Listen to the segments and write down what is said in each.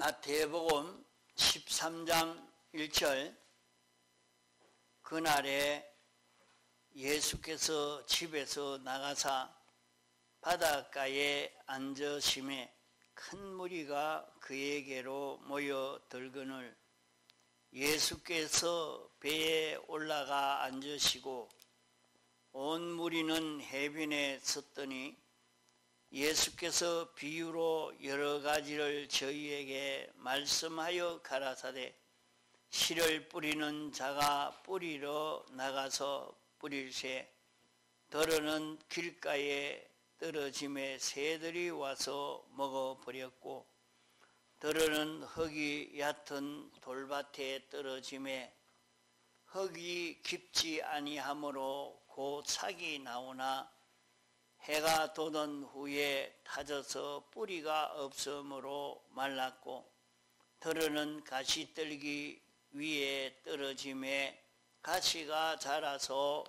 마태복음 13장 1절 그날에 예수께서 집에서 나가사 바닷가에 앉으심에 큰 무리가 그에게로 모여들거늘 예수께서 배에 올라가 앉으시고 온 무리는 해변에 섰더니 예수께서 비유로 여러 가지를 저희에게 말씀하여 가라사대 씨를 뿌리는 자가 뿌리러 나가서 뿌릴새 더러는 길가에 떨어짐에 새들이 와서 먹어버렸고 더러는 흙이 얕은 돌밭에 떨어짐에 흙이 깊지 아니하므로 곧 싹이 나오나 해가 돋은 후에 타져서 뿌리가 없으므로 말랐고 더러는 가시떨기 위에 떨어짐에 가시가 자라서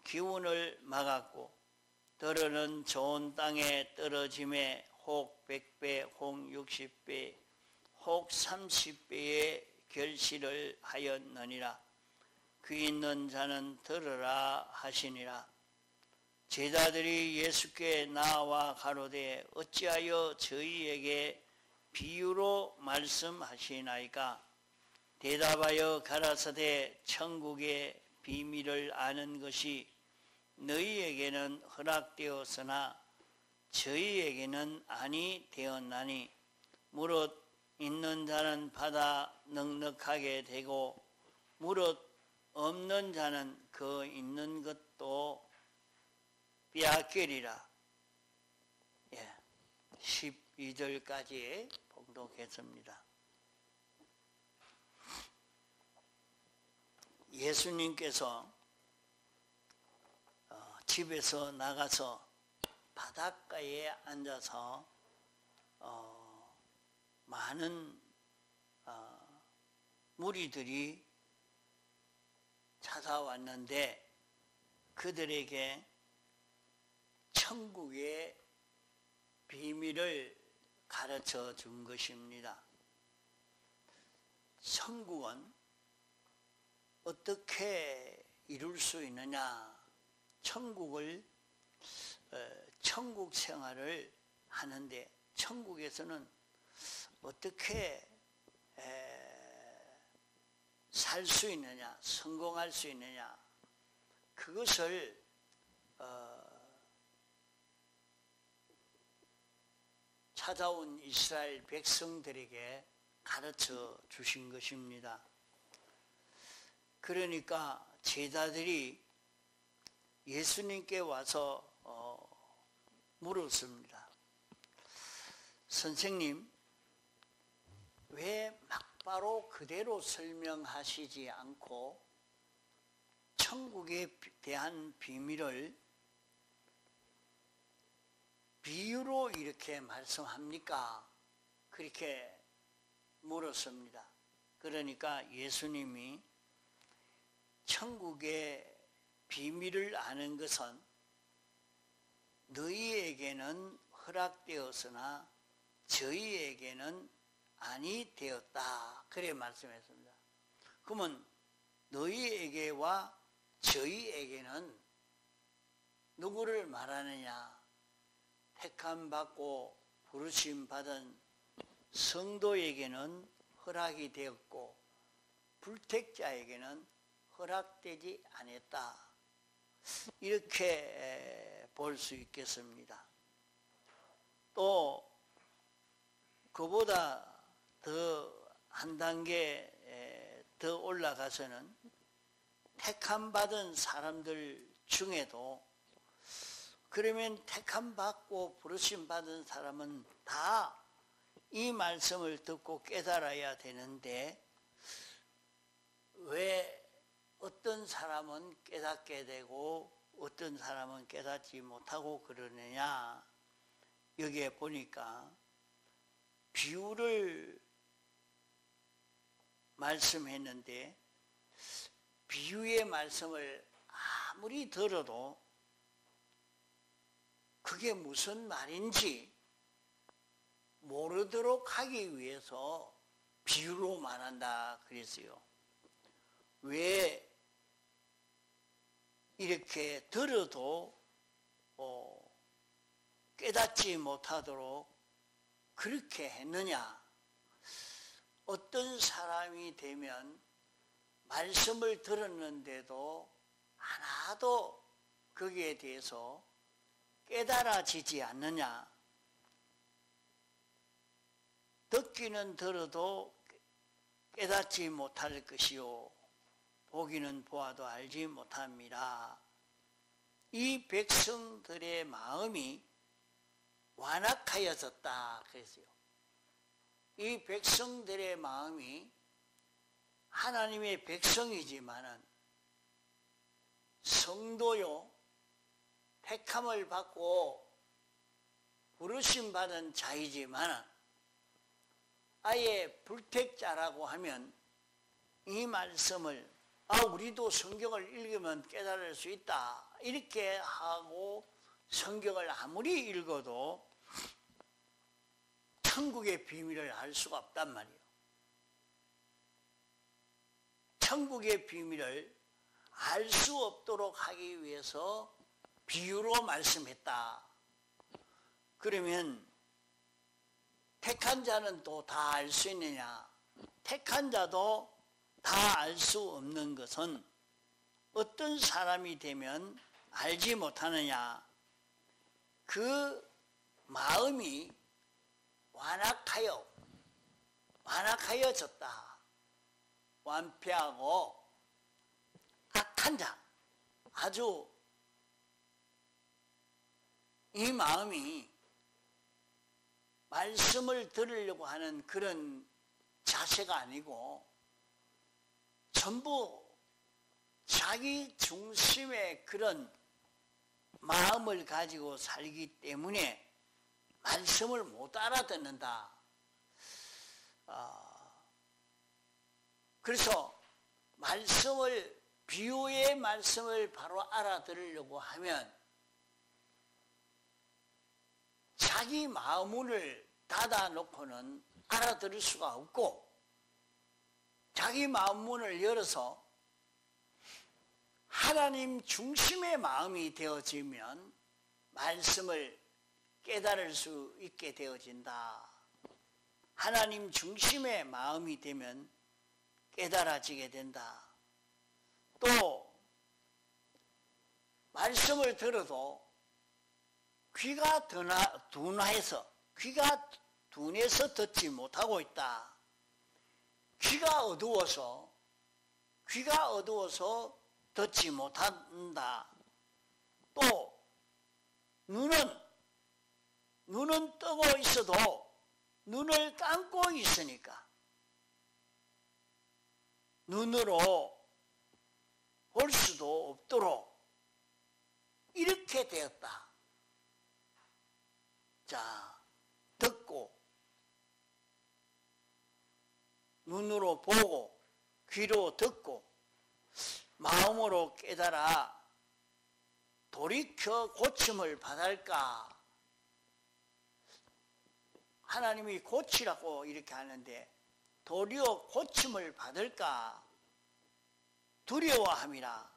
기운을 막았고 더러는 좋은 땅에 떨어짐에 혹 100배, 혹 60배, 혹 30배의 결실을 하였느니라. 귀 있는 자는 들으라 하시니라. 제자들이 예수께 나와 가로되 어찌하여 저희에게 비유로 말씀하시나이까? 대답하여 가라사대 천국의 비밀을 아는 것이 너희에게는 허락되었으나 저희에게는 아니 되었나니 무릇 있는 자는 받아 넉넉하게 되고 무릇 없는 자는 그 있는 것도 빼앗기리라. 12절까지 봉독했습니다. 예수님께서 집에서 나가서 바닷가에 앉아서 많은 무리들이 찾아왔는데 그들에게 천국의 비밀을 가르쳐 준 것입니다. 천국은 어떻게 이룰 수 있느냐? 천국 생활을 하는데 천국에서는 어떻게 살 수 있느냐? 성공할 수 있느냐? 그것을 찾아온 이스라엘 백성들에게 가르쳐 주신 것입니다. 그러니까 제자들이 예수님께 와서 물었습니다. 선생님, 왜 막바로 그대로 설명하시지 않고 천국에 대한 비밀을 비유로 이렇게 말씀합니까? 그렇게 물었습니다. 그러니까 예수님이 천국의 비밀을 아는 것은 너희에게는 허락되었으나 저희에게는 아니 되었다. 그래 말씀했습니다. 그러면 너희에게와 저희에게는 누구를 말하느냐? 택함받고 부르심받은 성도에게는 허락이 되었고 불택자에게는 허락되지 않았다. 이렇게 볼 수 있겠습니다. 또 그보다 더 한 단계 더 올라가서는 택함받은 사람들 중에도 그러면 택함받고 부르심받은 사람은 다 이 말씀을 듣고 깨달아야 되는데 왜 어떤 사람은 깨닫게 되고 어떤 사람은 깨닫지 못하고 그러느냐? 여기에 보니까 비유를 말씀했는데 비유의 말씀을 아무리 들어도 그게 무슨 말인지 모르도록 하기 위해서 비유로 말한다 그랬어요. 왜 이렇게 들어도 깨닫지 못하도록 그렇게 했느냐? 어떤 사람이 되면 말씀을 들었는데도 하나도 거기에 대해서 깨달아지지 않느냐? 듣기는 들어도 깨닫지 못할 것이요 보기는 보아도 알지 못합니다. 이 백성들의 마음이 완악하여졌다 그랬어요. 이 백성들의 마음이 하나님의 백성이지만은 성도요, 택함을 받고 부르심 받은 자이지만은 아예 불택자라고 하면 이 말씀을 우리도 성경을 읽으면 깨달을 수 있다 이렇게 하고 성경을 아무리 읽어도 천국의 비밀을 알 수가 없단 말이에요. 천국의 비밀을 알 수 없도록 하기 위해서 비유로 말씀했다. 그러면 택한 자는 또 다 알 수 있느냐? 택한 자도 다 알 수 없는 것은 어떤 사람이 되면 알지 못하느냐? 그 마음이 완악하여졌다. 완패하고 악한 자, 아주 이 마음이 말씀을 들으려고 하는 그런 자세가 아니고 전부 자기 중심의 그런 마음을 가지고 살기 때문에 말씀을 못 알아듣는다. 그래서 비유의 말씀을 바로 알아들으려고 하면 자기 마음문을 닫아놓고는 알아들을 수가 없고 자기 마음문을 열어서 하나님 중심의 마음이 되어지면 말씀을 깨달을 수 있게 되어진다. 하나님 중심의 마음이 되면 깨달아지게 된다. 또 말씀을 들어도 귀가 둔해서 듣지 못하고 있다. 귀가 어두워서 듣지 못한다. 또 눈은 뜨고 있어도 눈을 감고 있으니까 눈으로 볼 수도 없도록 이렇게 되었다. 자, 듣고 눈으로 보고 귀로 듣고 마음으로 깨달아 돌이켜 고침을 받을까? 하나님이 고치라고 이렇게 하는데 도리어 고침을 받을까? 두려워함이라.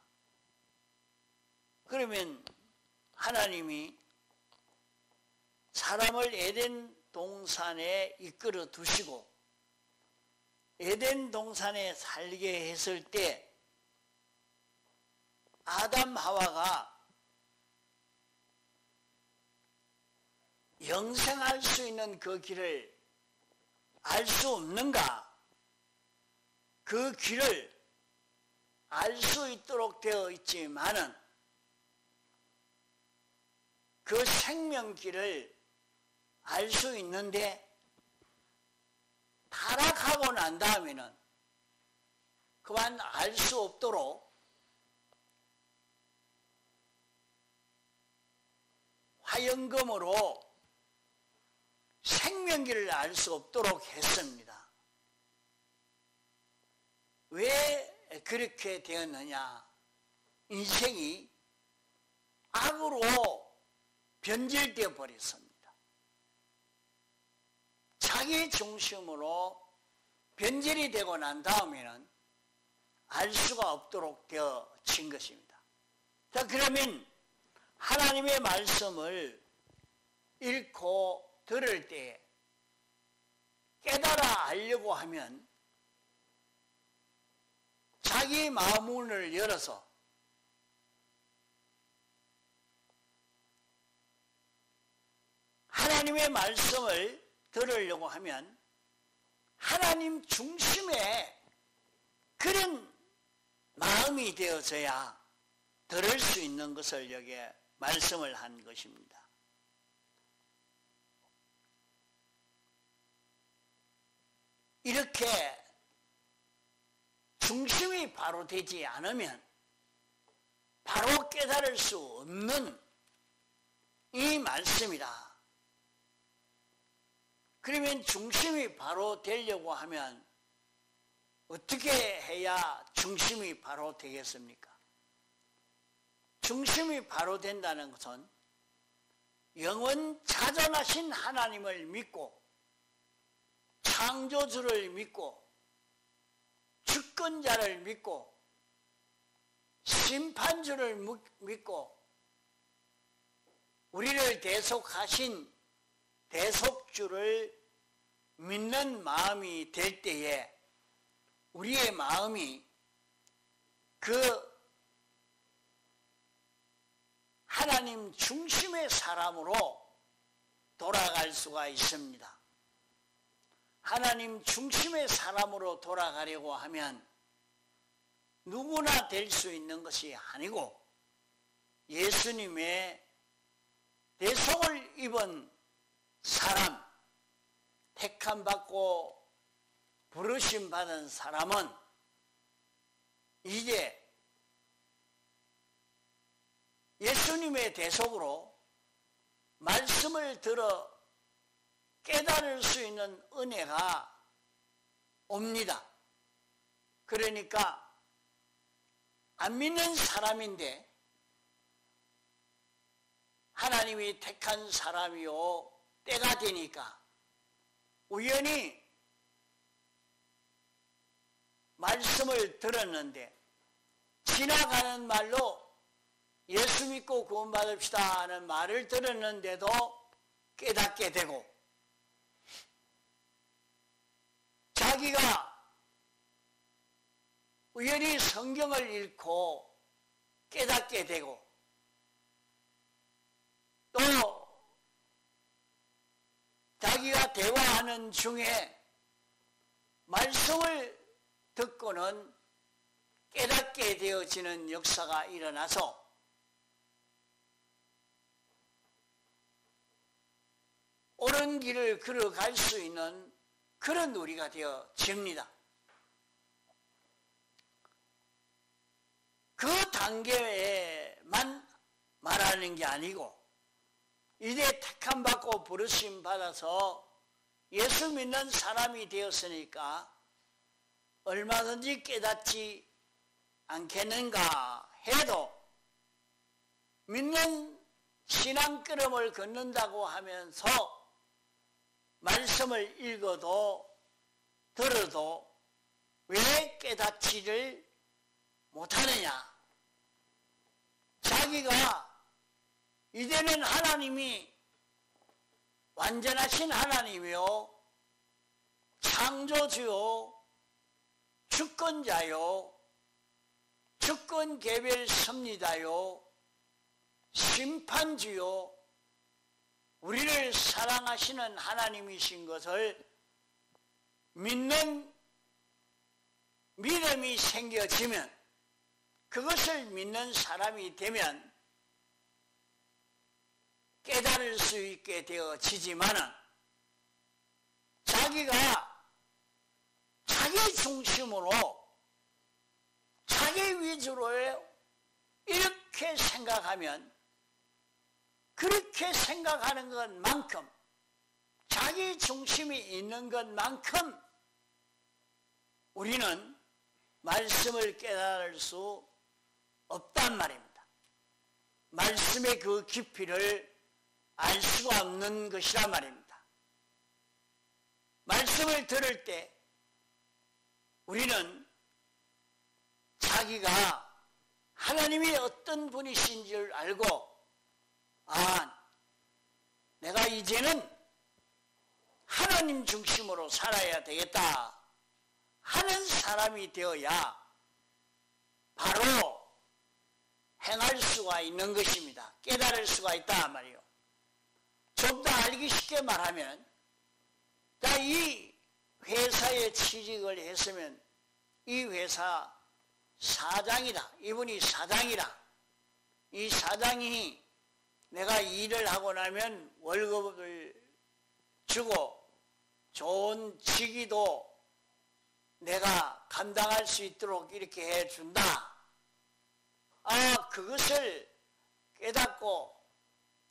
그러면 하나님이 사람을 에덴 동산에 이끌어 두시고 에덴 동산에 살게 했을 때 아담 하와가 영생할 수 있는 그 길을 알 수 없는가? 그 길을 알 수 있도록 되어 있지만은 그 생명길을 알 수 있는데 타락하고 난 다음에는 그만 알 수 없도록 화영검으로 생명길을 알 수 없도록 했습니다. 왜 그렇게 되었느냐? 인생이 악으로 변질되어 버렸습니다. 자기 중심으로 변질이 되고 난 다음에는 알 수가 없도록 되어진 것입니다. 자, 그러면 하나님의 말씀을 읽고 들을 때 깨달아 알려고 하면 자기 마음문을 열어서 하나님의 말씀을 들으려고 하면 하나님 중심의 그런 마음이 되어져야 들을 수 있는 것을 여기에 말씀을 한 것입니다. 이렇게 중심이 바로 되지 않으면 바로 깨달을 수 없는 이 말씀이다. 그러면 중심이 바로 되려고 하면 어떻게 해야 중심이 바로 되겠습니까? 중심이 바로 된다는 것은 영원 자존하신 하나님을 믿고 창조주를 믿고 주권자를 믿고 심판주를 믿고 우리를 대속하신 대속주를 믿는 마음이 될 때에 우리의 마음이 그 하나님 중심의 사람으로 돌아갈 수가 있습니다. 하나님 중심의 사람으로 돌아가려고 하면 누구나 될 수 있는 것이 아니고 예수님의 대속을 입은 사람, 택함받고 부르심 받은 사람은 이제 예수님의 대속으로 말씀을 들어 깨달을 수 있는 은혜가 옵니다. 그러니까 안 믿는 사람인데 하나님이 택한 사람이요 때가 되니까 우연히 말씀을 들었는데 지나가는 말로 예수 믿고 구원받읍시다 하는 말을 들었는데도 깨닫게 되고 자기가 우연히 성경을 읽고 깨닫게 되고 또 자기가 대화하는 중에 말씀을 듣고는 깨닫게 되어지는 역사가 일어나서 옳은 길을 걸어갈 수 있는 그런 우리가 되어집니다. 그 단계에만 말하는 게 아니고 이제 택함받고 부르심 받아서 예수 믿는 사람이 되었으니까 얼마든지 깨닫지 않겠는가 해도 믿는 신앙걸음을 걷는다고 하면서 말씀을 읽어도 들어도 왜 깨닫지를 못하느냐? 자기가 이제는 하나님이 완전하신 하나님이요 창조주요 주권자요 주권개별 섭리다요 심판주요 우리를 사랑하시는 하나님이신 것을 믿는 믿음이 생겨지면 그것을 믿는 사람이 되면 깨달을 수 있게 되어지지만은 자기가 자기 중심으로 자기 위주로 이렇게 생각하면 그렇게 생각하는 것만큼 자기 중심이 있는 것만큼 우리는 말씀을 깨달을 수 없단 말입니다. 말씀의 그 깊이를 알 수가 없는 것이란 말입니다. 말씀을 들을 때 우리는 자기가 하나님이 어떤 분이신 줄 알고 내가 이제는 하나님 중심으로 살아야 되겠다 하는 사람이 되어야 바로 행할 수가 있는 것입니다. 깨달을 수가 있다 말이요. 좀 더 알기 쉽게 말하면 이 회사에 취직을 했으면 이 회사 사장이다. 이분이 사장이다. 이 사장이 내가 일을 하고 나면 월급을 주고 좋은 직위도 내가 감당할 수 있도록 이렇게 해준다. 그것을 깨닫고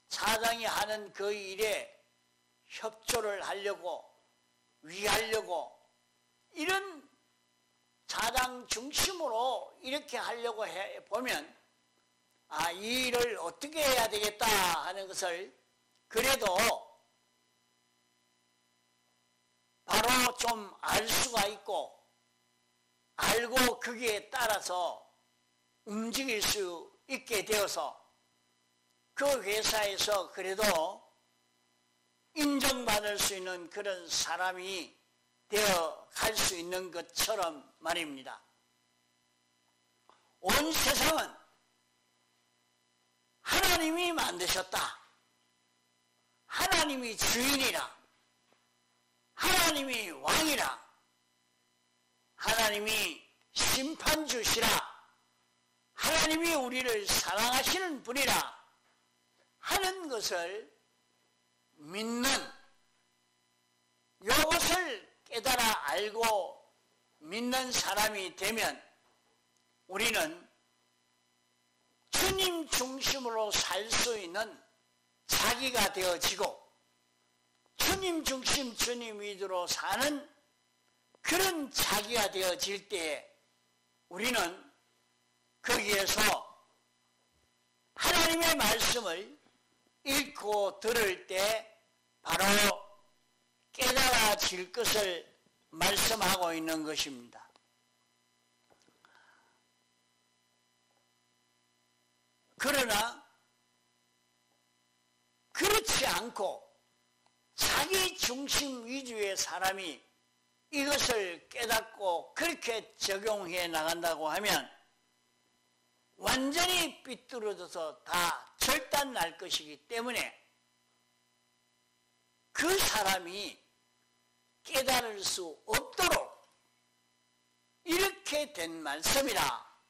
사장이 하는 그 일에 협조를 하려고 위하려고 이런 사장 중심으로 이렇게 하려고 보면 이 일을 어떻게 해야 되겠다 하는 것을 그래도 바로 좀 알 수가 있고 알고 거기에 따라서 움직일 수 있게 되어서 그 회사에서 그래도 인정받을 수 있는 그런 사람이 되어 갈 수 있는 것처럼 말입니다. 온 세상은 하나님이 만드셨다. 하나님이 주인이라. 하나님이 왕이라. 하나님이 심판주시라. 하나님이 우리를 사랑하시는 분이라 하는 것을 믿는 이것을 깨달아 알고 믿는 사람이 되면 우리는 주님 중심으로 살 수 있는 자기가 되어지고 주님 중심 주님 위주로 사는 그런 자기가 되어질 때에 우리는 거기에서 하나님의 말씀을 읽고 들을 때 바로 깨달아질 것을 말씀하고 있는 것입니다. 그러나 그렇지 않고 자기 중심 위주의 사람이 이것을 깨닫고 그렇게 적용해 나간다고 하면 완전히 삐뚤어져서 다 절단 날 것이기 때문에 그 사람이 깨달을 수 없도록 이렇게 된 말씀이라.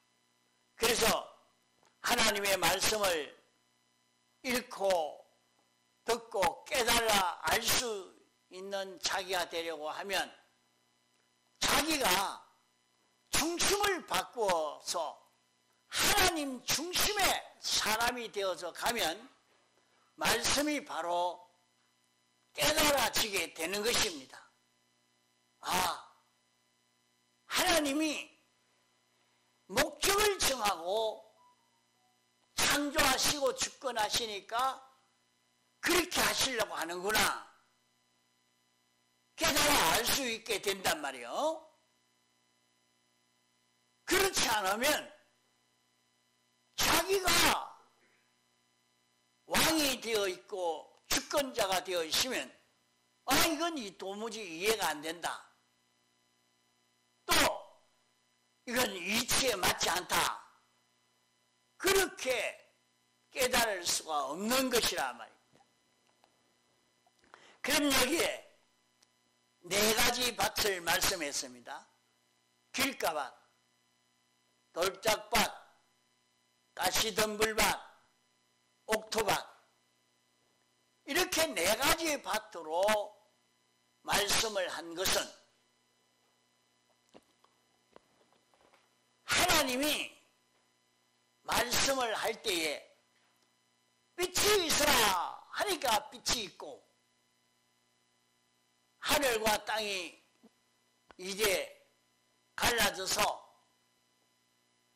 그래서 하나님의 말씀을 읽고 듣고 깨달아 알 수 있는 자기가 되려고 하면 자기가 중심을 바꾸어서 하나님 중심의 사람이 되어서 가면 말씀이 바로 깨달아지게 되는 것입니다. 하나님이 목적을 정하고 창조하시고 주권하시니까 그렇게 하시려고 하는구나. 깨달아 알 수 있게 된단 말이에요. 그렇지 않으면 자기가 왕이 되어 있고 주권자가 되어 있으면 이건 도무지 이해가 안 된다. 또 이건 이치에 맞지 않다. 그렇게 깨달을 수가 없는 것이라 말입니다. 그럼 여기에 네 가지 밭을 말씀했습니다. 길가밭, 돌짝밭, 가시덤불밭, 옥토밭, 이렇게 네 가지 밭으로 말씀을 한 것은 하나님이 말씀을 할 때에 빛이 있으라 하니까 빛이 있고 하늘과 땅이 이제 갈라져서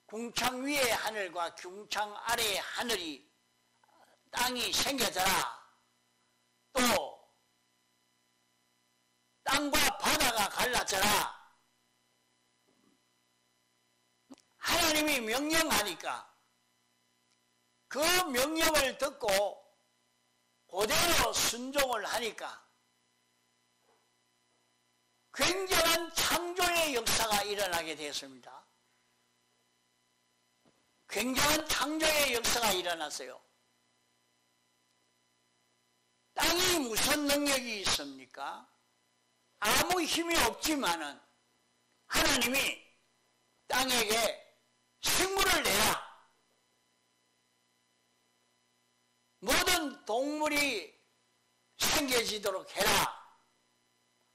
궁창 위의 하늘과 궁창 아래의 하늘이 땅이 생겨져라. 또 땅과 바쳐라. 하나님이 명령하니까 그 명령을 듣고 그대로 순종을 하니까 굉장한 창조의 역사가 일어나게 되었습니다. 굉장한 창조의 역사가 일어났어요. 땅이 무슨 능력이 있습니까? 아무 힘이 없지만은 하나님이 땅에게 식물을 내라. 모든 동물이 생겨지도록 해라.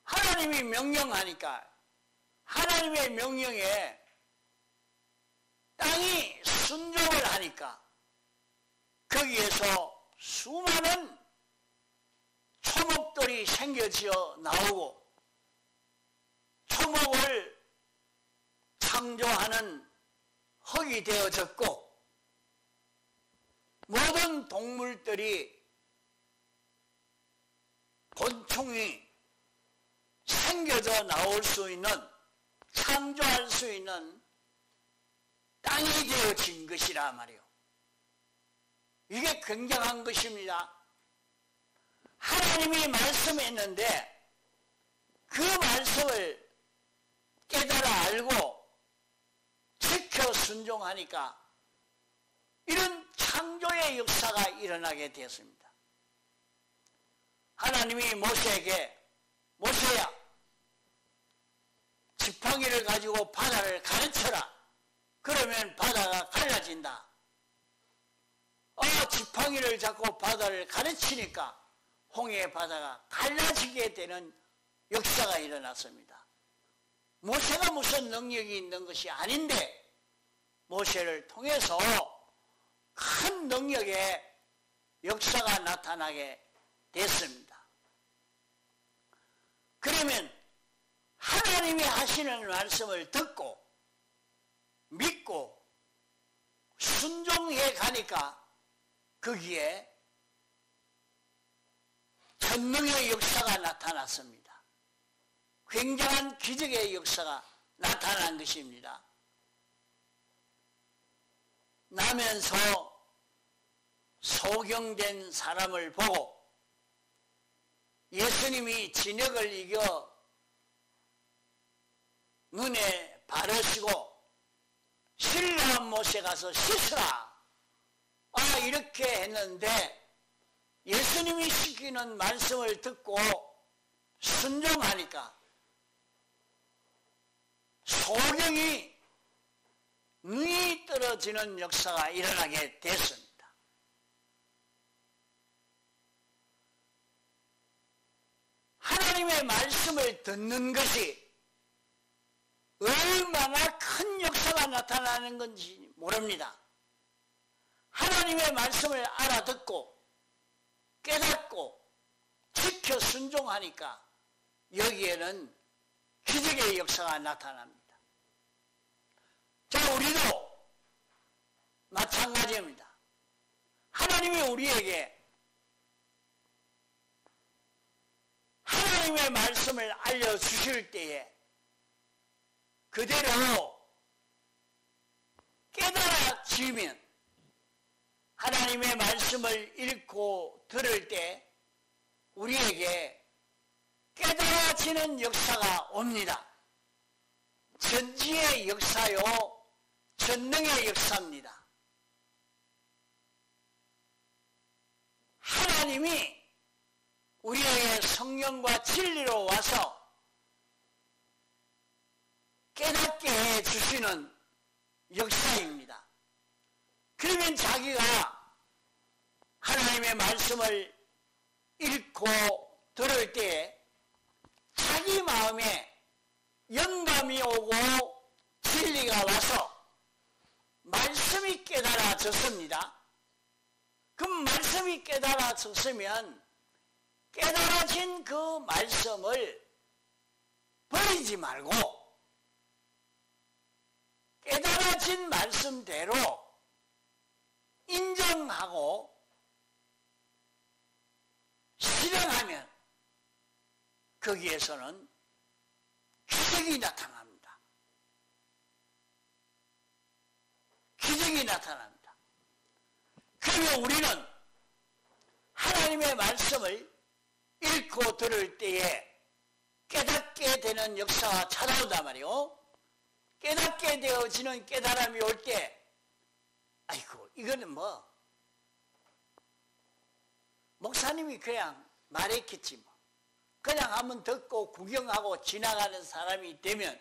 하나님이 명령하니까 하나님의 명령에 땅이 순종을 하니까 거기에서 수많은 초목들이 생겨져 나오고 초목을 창조하는 흙이 되어졌고 모든 동물들이 곤충이 생겨져 나올 수 있는 창조할 수 있는 땅이 되어진 것이라 말이요. 이게 굉장한 것입니다. 하나님이 말씀했는데 그 말씀을 깨달아 알고 지켜 순종하니까 이런 창조의 역사가 일어나게 되었습니다. 하나님이 모세에게 모세야 지팡이를 가지고 바다를 가르쳐라. 그러면 바다가 갈라진다. 지팡이를 잡고 바다를 가르치니까 홍해 바다가 갈라지게 되는 역사가 일어났습니다. 모세가 무슨 능력이 있는 것이 아닌데 모세를 통해서 큰 능력의 역사가 나타나게 됐습니다. 그러면 하나님이 하시는 말씀을 듣고 믿고 순종해 가니까 거기에 전능의 역사가 나타났습니다. 굉장한 기적의 역사가 나타난 것입니다. 나면서 소경된 사람을 보고 예수님이 진역을 이겨 눈에 바르시고 신령한 못에 가서 씻으라. 이렇게 했는데 예수님이 시키는 말씀을 듣고 순종하니까 소경이 눈이 떨어지는 역사가 일어나게 됐습니다. 하나님의 말씀을 듣는 것이 얼마나 큰 역사가 나타나는 건지 모릅니다. 하나님의 말씀을 알아듣고 깨닫고 지켜 순종하니까 여기에는 기적의 역사가 나타납니다. 자, 우리도 마찬가지입니다. 하나님이 우리에게 하나님의 말씀을 알려주실 때에 그대로 깨달아지면 하나님의 말씀을 읽고 들을 때 우리에게 깨달아지는 역사가 옵니다. 전지의 역사요, 전능의 역사입니다. 하나님이 우리에게 성령과 진리로 와서 깨닫게 해주시는 역사입니다. 그러면 자기가 하나님의 말씀을 읽고 들을 때 자기 마음에 영감이 오고 진리가 와서 말씀이 깨달아졌습니다. 그 말씀이 깨달아졌으면 깨달아진 그 말씀을 버리지 말고 깨달아진 말씀대로 인정하고 실행하면 거기에서는 기적이 나타납니다. 기적이 나타납니다. 그러면 우리는 하나님의 말씀을 읽고 들을 때에 깨닫게 되는 역사가 찾아온단 말이에요. 깨닫게 되어지는 깨달음이 올 때, 아이고, 이거는 목사님이 그냥 말했겠지 뭐. 그냥 한번 듣고 구경하고 지나가는 사람이 되면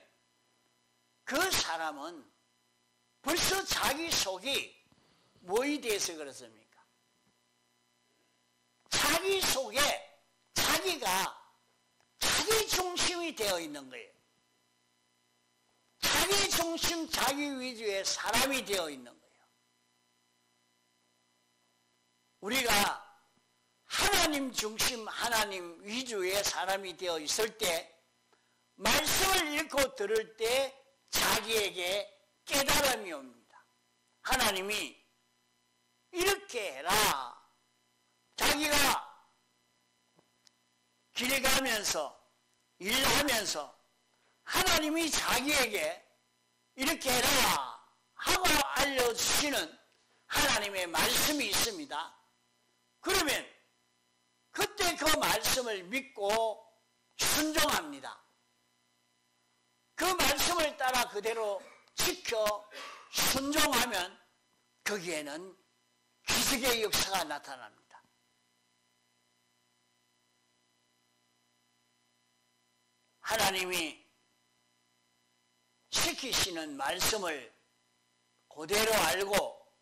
그 사람은 벌써 자기 속이 뭐에 대해서 그렇습니까? 자기 속에 자기가 자기 중심이 되어 있는 거예요. 자기 중심, 자기 위주의 사람이 되어 있는 거예요. 우리가 하나님 중심, 하나님 위주의 사람이 되어 있을 때 말씀을 읽고 들을 때 자기에게 깨달음이 옵니다. 하나님이 이렇게 해라. 자기가 길 가면서 일하면서 하나님이 자기에게 이렇게 해라 하고 알려주시는 하나님의 말씀이 있습니다. 그러면 그때 그 말씀을 믿고 순종합니다. 그 말씀을 따라 그대로 지켜 순종하면 거기에는 기적의 역사가 나타납니다. 하나님이 시키시는 말씀을 그대로 알고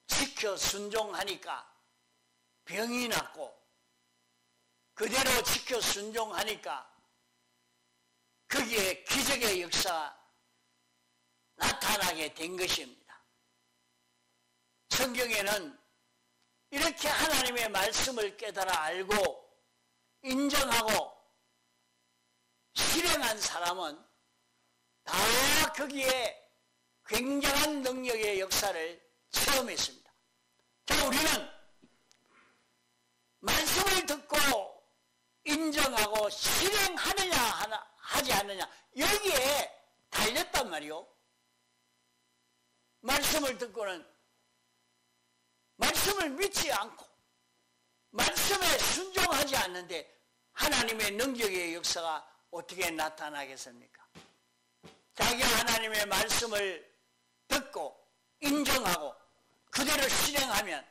지켜 순종하니까 병이 낫고, 그대로 지켜 순종하니까 거기에 기적의 역사가 나타나게 된 것입니다. 성경에는 이렇게 하나님의 말씀을 깨달아 알고 인정하고 실행한 사람은 다 거기에 굉장한 능력의 역사를 체험했습니다. 자, 우리는 말씀을 듣고 인정하고 실행하느냐 하지 않느냐, 여기에 달렸단 말이요. 말씀을 듣고는 말씀을 믿지 않고 말씀에 순종하지 않는데 하나님의 능력의 역사가 어떻게 나타나겠습니까? 자기가 하나님의 말씀을 듣고 인정하고 그대로 실행하면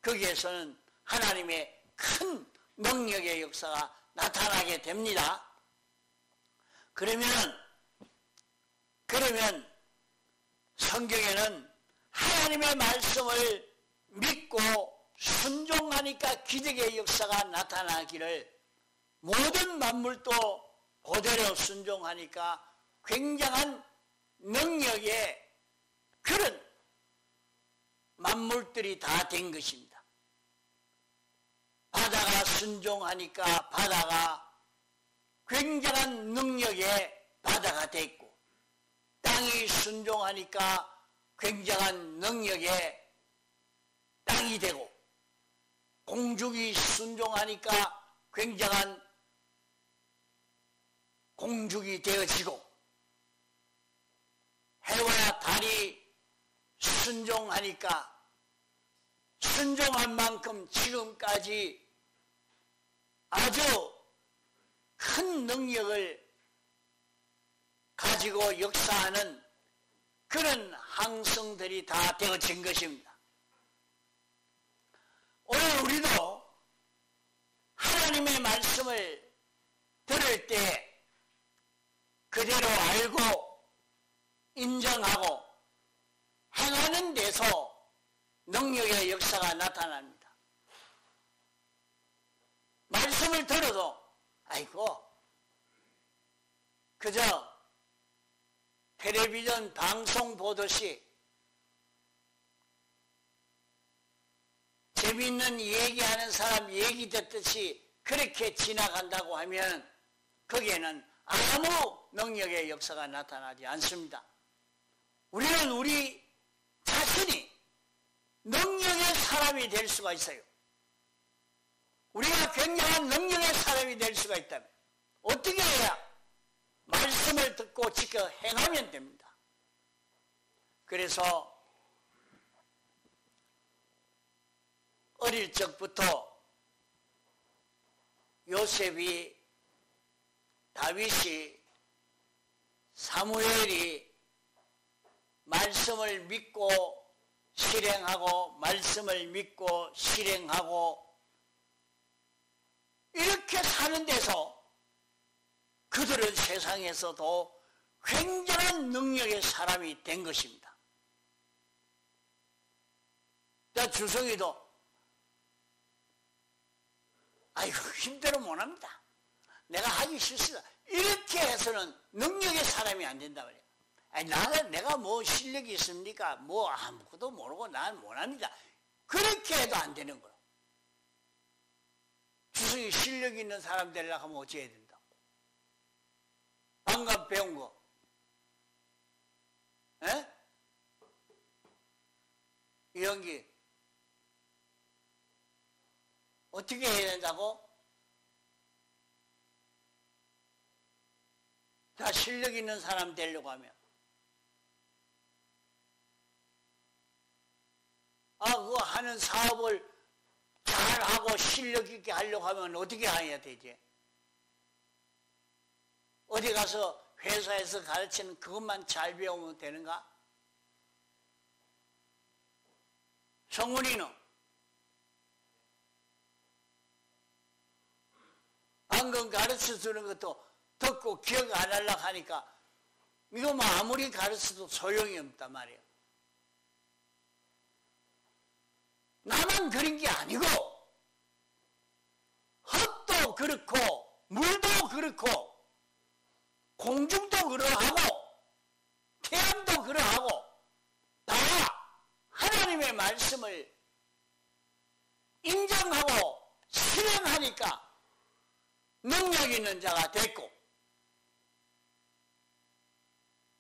거기에서는 하나님의 큰 능력의 역사가 나타나게 됩니다. 그러면 성경에는 하나님의 말씀을 믿고 순종하니까 기적의 역사가 나타나기를, 모든 만물도 그대로 순종하니까 굉장한 능력의 그런 만물들이 다 된 것입니다. 바다가 순종하니까 바다가 굉장한 능력의 바다가 됐고, 땅이 순종하니까 굉장한 능력의 땅이 되고, 공중이 순종하니까 굉장한 공중이 되어지고, 해와 달이 순종하니까 순종한 만큼 지금까지 아주 큰 능력을 가지고 역사하는 그런 항성들이 다 되어진 것입니다. 오늘 우리도 하나님의 말씀을 들을 때 그대로 알고 인정하고 행하는 데서 능력의 역사가 나타납니다. 말씀을 들어도 아이고 그저 텔레비전 방송 보듯이 재미있는 얘기하는 사람 얘기 듣듯이 그렇게 지나간다고 하면 거기에는 아무 능력의 역사가 나타나지 않습니다. 우리는 우리 자신이 능력의 사람이 될 수가 있어요. 우리가 굉장한 능력의 사람이 될 수가 있다면 어떻게 해야? 말씀을 듣고 지켜 행하면 됩니다. 그래서 어릴 적부터 요셉이, 다윗이, 사무엘이 말씀을 믿고 실행하고 말씀을 믿고 실행하고 이렇게 사는 데서 그들은 세상에서도 굉장한 능력의 사람이 된 것입니다. 주성이도 아이고 힘들어 못합니다. 내가 하기 싫습니다. 이렇게 해서는 능력의 사람이 안 된다 말이에요. 아니, 내가 뭐 실력이 있습니까? 뭐 아무것도 모르고 난 못합니다. 그렇게 해도 안 되는 거예요. 주성이 실력 있는 사람 되려고 하면 어찌 해야 된다고? 방금 배운 거. 에? 이런기 어떻게 해야 된다고? 자, 실력 있는 사람 되려고 하면 그거 하는 사업을 잘하고 실력 있게 하려고 하면 어떻게 해야 되지? 어디 가서 회사에서 가르치는 그것만 잘 배우면 되는가? 성훈이는 방금 가르쳐 주는 것도 듣고 기억 안 하려고 하니까 이거 뭐 아무리 가르쳐도 소용이 없단 말이에요. 나만 그런 게 아니고 흙도 그렇고 물도 그렇고 공중도 그러하고 태양도 그러하고 다 하나님의 말씀을 인정하고 실행하니까 능력 있는 자가 됐고,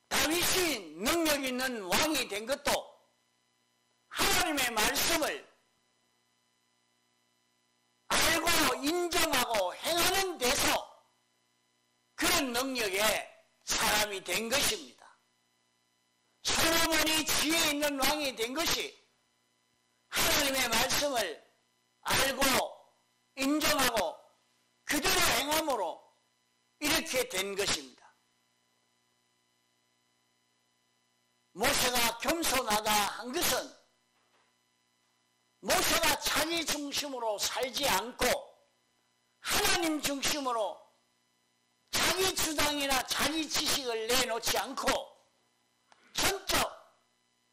다윗이 능력 있는 왕이 된 것도 하나님의 말씀을 알고 인정하고 행하는 데서 그런 능력의 사람이 된 것입니다. 솔로몬이 지혜 있는 왕이 된 것이 하나님의 말씀을 알고 인정하고 그대로 행함으로 이렇게 된 것입니다. 모세가 겸손하다 한 것은 모세가 자기 중심으로 살지 않고 하나님 중심으로 자기 주장이나 자기 지식을 내놓지 않고 전적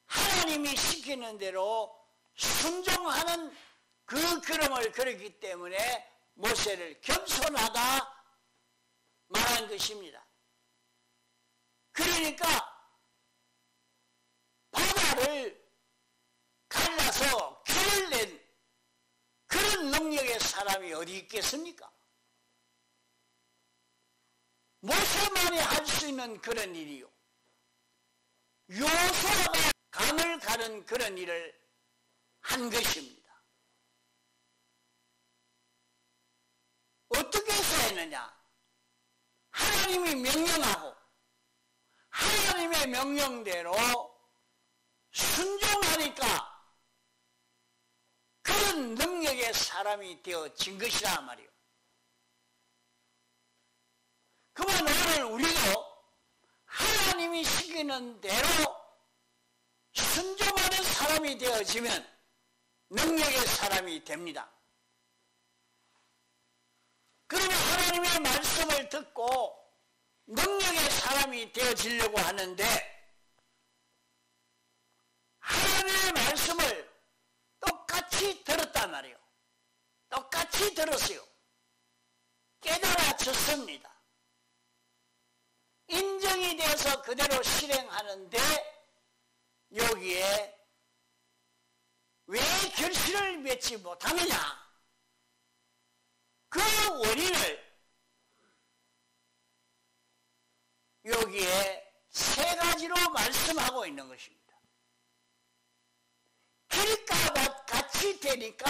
하나님이 시키는 대로 순종하는 그 걸음을 걸었기 때문에 모세를 겸손하다 말한 것입니다. 그러니까 바다를 갈라서 길을 낸 그런 능력의 사람이 어디 있겠습니까? 모세만이 할 수 있는 그런 일이요. 요수아가 강을 가른 그런 일을 한 것입니다. 어떻게 해서 했느냐? 하나님이 명령하고 하나님의 명령대로 순종하니까 그런 능력의 사람이 되어진 것이라 말이요. 그러면 오늘 우리도 하나님이 시키는 대로 순종하는 사람이 되어지면 능력의 사람이 됩니다. 그러면 하나님의 말씀을 듣고 능력의 사람이 되어지려고 하는데 하나님의 말씀을 똑같이 들었단 말이에요. 똑같이 들었어요. 깨달아졌습니다. 인정이 돼서 그대로 실행하는데 여기에 왜 결실을 맺지 못하느냐? 그 원인을 여기에 세 가지로 말씀하고 있는 것입니다. 길가 같이 되니까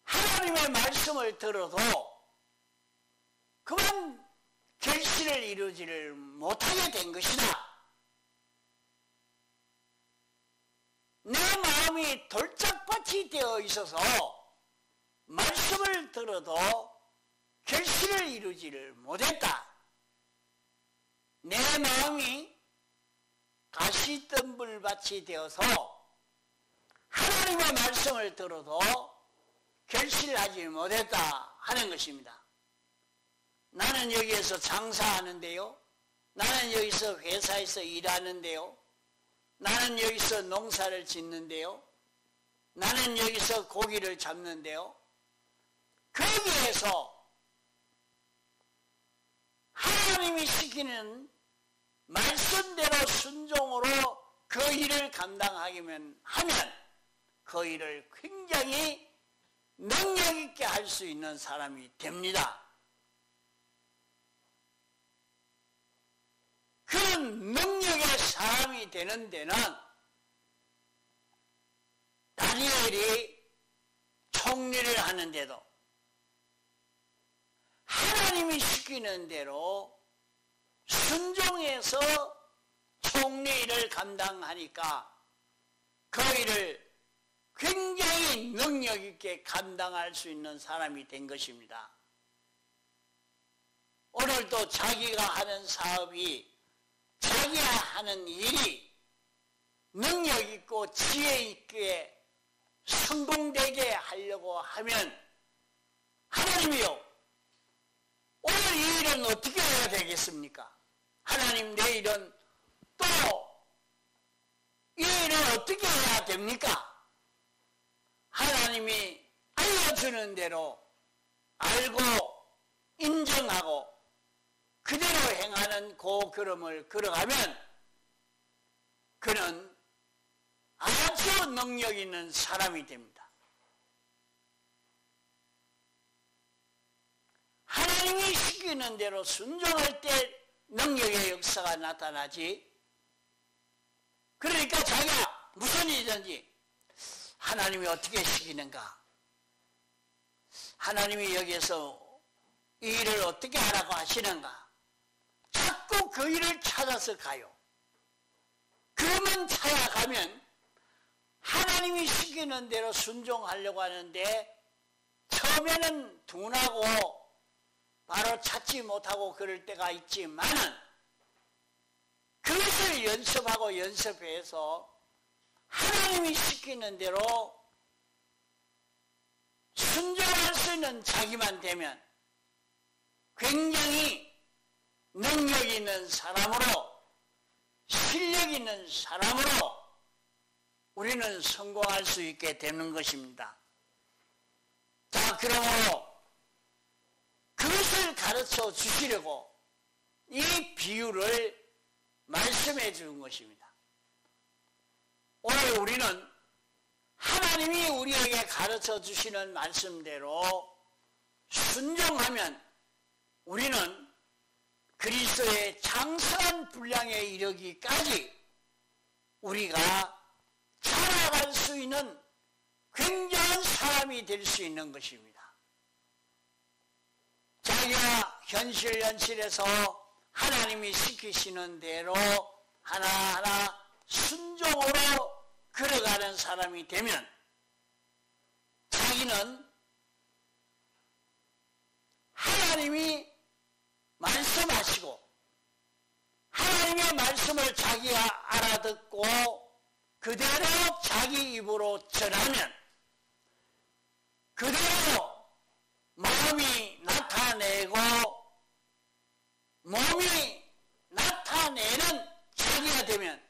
하나님의 말씀을 들어도 그만 결실을 이루지를 못하게 된 것이다. 내 마음이 돌짝밭이 되어 있어서 말씀을 들어도 결실을 이루지를 못했다. 내 마음이 가시덤불밭이 되어서 하나님의 말씀을 들어도 결실하지 못했다 하는 것입니다. 나는 여기에서 장사하는데요. 나는 여기서 회사에서 일하는데요. 나는 여기서 농사를 짓는데요. 나는 여기서 고기를 잡는데요. 거기에서 하나님이 시키는 말씀대로 순종으로 그 일을 감당하기만 하면 그 일을 굉장히 능력 있게 할 수 있는 사람이 됩니다. 그런 능력의 사람이 되는 데는 다니엘이 총리를 하는데도 하나님이 시키는 대로 순종해서 총리 일을 감당하니까 그 일을 굉장히 능력 있게 감당할 수 있는 사람이 된 것입니다. 오늘도 자기가 하는 사업이, 자기가 하는 일이 능력 있고 지혜 있게 성공되게 하려고 하면 하나님이요, 오늘 이 일은 어떻게 해야 되겠습니까? 하나님, 내 일은 또 이 일은 어떻게 해야 됩니까? 하나님이 알려주는 대로 알고 인정하고 그대로 행하는 그 걸음을 걸어가면 그는 아주 능력 있는 사람이 됩니다. 하나님이 시키는 대로 순종할 때 능력의 역사가 나타나지. 그러니까 자기가 무슨 일이든지 하나님이 어떻게 시키는가, 하나님이 여기에서 이 일을 어떻게 하라고 하시는가, 자꾸 그 일을 찾아서 가요. 그만 찾아가면 하나님이 시키는 대로 순종하려고 하는데 처음에는 둔하고 바로 찾지 못하고 그럴 때가 있지만은 그것을 연습하고 연습해서 하나님이 시키는 대로 순종할 수 있는 자기만 되면 굉장히 능력 있는 사람으로, 실력 있는 사람으로 우리는 성공할 수 있게 되는 것입니다. 자, 그러므로 그것을 가르쳐 주시려고 이 비유를 말씀해 주는 것입니다. 오늘 우리는 하나님이 우리에게 가르쳐 주시는 말씀대로 순종하면 우리는 그리스도의 장성한 분량에 이르기까지 우리가 살아갈 수 있는 굉장한 사람이 될 수 있는 것입니다. 자기가 현실에서 하나님이 시키시는 대로 하나하나 순종으로 걸어가는 사람이 되면 자기는 하나님이 말씀하시고 하나님의 말씀을 자기가 알아듣고 그대로 자기 입으로 전하면 그대로 마음이 나타내고 몸이 나타내는 자기가 되면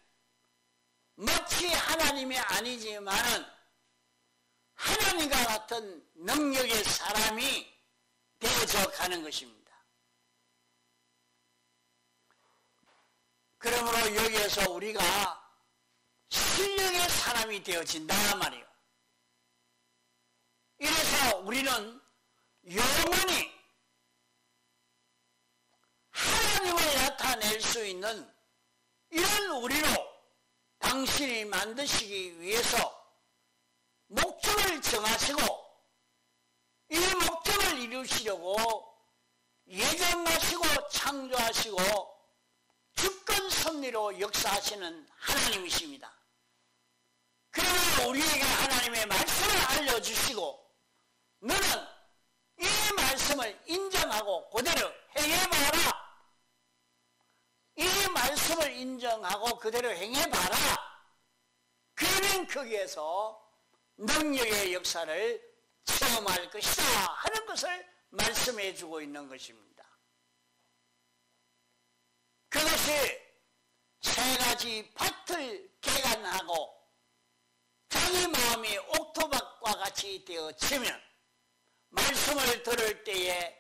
마치 하나님이 아니지만은 하나님과 같은 능력의 사람이 되어져 가는 것입니다. 그러므로 여기에서 우리가 실력의 사람이 되어진단 말이에요. 이래서 우리는 영원히 하나님을 나타낼 수 있는 이런 우리로 당신이 만드시기 위해서 목적을 정하시고 이 목적을 이루시려고 예정하시고 창조하시고 주권 섭리로 역사하시는 하나님이십니다. 그러나 우리에게 하나님의 말씀을 알려주시고 너는 이 말씀을 인정하고 그대로 행해봐라. 이 말씀을 인정하고 그대로 행해봐라. 그러면 거기에서 능력의 역사를 체험할 것이다 하는 것을 말씀해 주고 있는 것입니다. 그것이 세 가지 밭을 개간하고 자기 마음이 옥토밭과 같이 되어지면 말씀을 들을 때에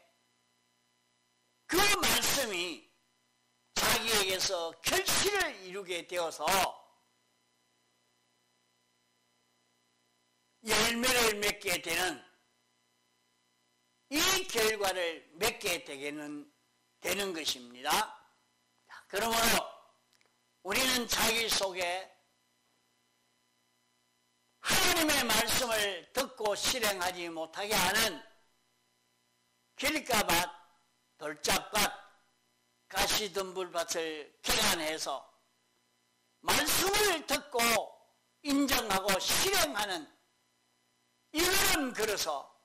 그 말씀이 자기에게서 결실을 이루게 되어서 열매를 맺게 되는 이 결과를 맺게 되는 것입니다. 그러므로 우리는 자기 속에 하나님의 말씀을 듣고 실행하지 못하게 하는 길가밭, 돌짝밭, 가시덤불밭을 개간해서 말씀을 듣고 인정하고 실행하는 이런 걸어서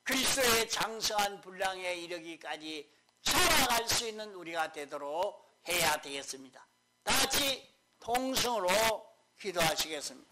그리스도의 장성한 분량에 이르기까지 살아갈 수 있는 우리가 되도록 해야 되겠습니다. 다 같이 통성으로 기도하시겠습니다.